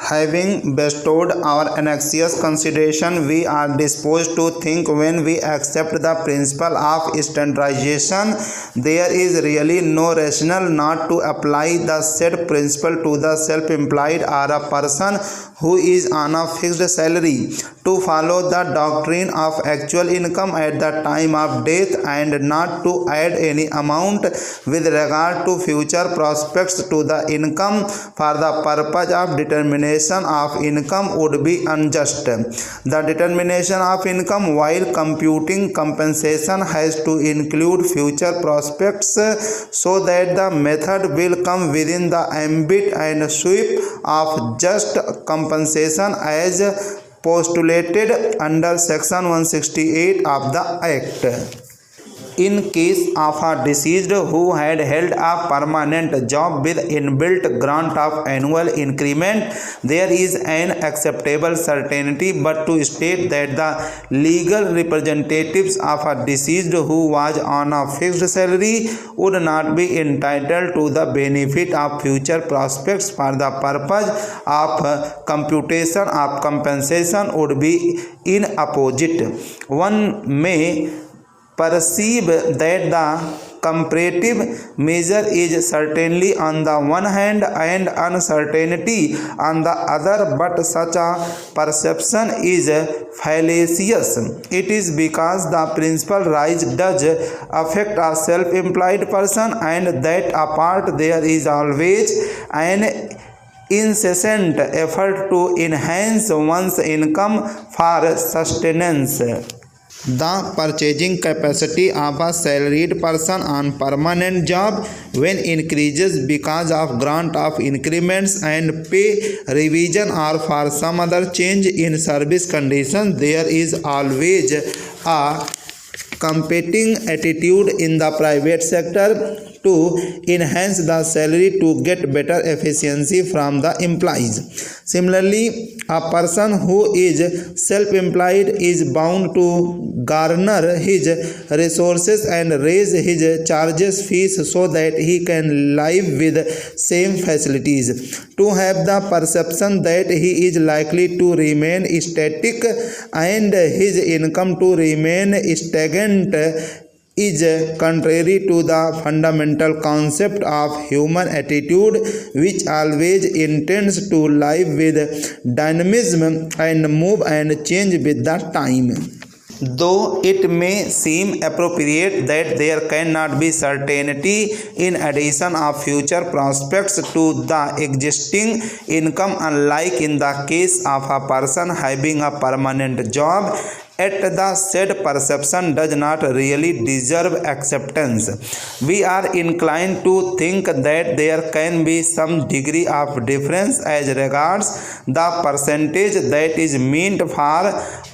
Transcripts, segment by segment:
Having bestowed our annexous consideration, we are disposed to think when we accept the principle of standardization, there is really no rationale not to apply the said principle to the self-employed or a person who is on a fixed salary, to follow the doctrine of actual income at the time of death, and not to add any amount with regard to future prospects to the income for the purpose of determination of income would be unjust. The determination of income while computing compensation has to include future prospects, so that the method will come within the ambit and sweep of just compensation as postulated under section 168 of the Act. In case of a deceased who had held a permanent job with inbuilt grant of annual increment, there is an acceptable certainty but to state that the legal representatives of a deceased who was on a fixed salary would not be entitled to the benefit of future prospects for the purpose of computation of compensation would be inapposite. One may perceive that the comparative measure is certainly on the one hand and uncertainty on the other, but such a perception is fallacious. It is because the principal rise does affect a self-employed person, and that apart there is always an incessant effort to enhance one's income for sustenance. The purchasing capacity of a salaried person on permanent job, when increases because of grant of increments and pay revision or for some other change in service conditions, there is always a competing attitude in the private sector to enhance the salary to get better efficiency from the employees. Similarly, a person who is self-employed is bound to garner his resources and raise his charges fees so that he can live with same facilities. To have the perception that he is likely to remain static and his income to remain stagnant is contrary to the fundamental concept of human attitude, which always intends to live with dynamism and move and change with the time. Though it may seem appropriate that there cannot be certainty in addition of future prospects to the existing income, unlike in the case of a person having a permanent job, yet the said perception does not really deserve acceptance. We are inclined to think that there can be some degree of difference as regards the percentage that is meant for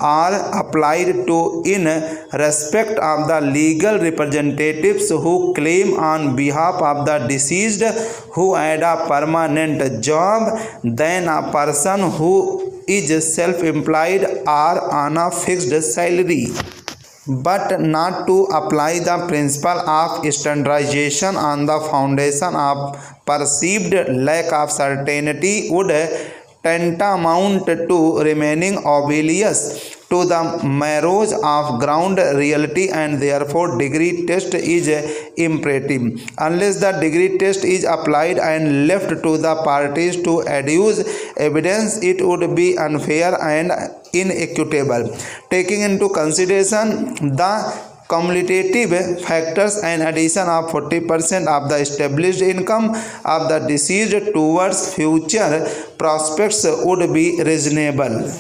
or applied to in respect of the legal representatives who claim on behalf of the deceased who had a permanent job than a person who is self-employed or on a fixed salary. But not to apply the principle of standardization on the foundation of perceived lack of certainty would tantamount to remaining oblivious to the marrows of ground reality, and therefore degree test is imperative. Unless the degree test is applied and left to the parties to adduce evidence, it would be unfair and inequitable. Taking into consideration the cumulative factors, an addition of 40% of the established income of the deceased towards future prospects would be reasonable.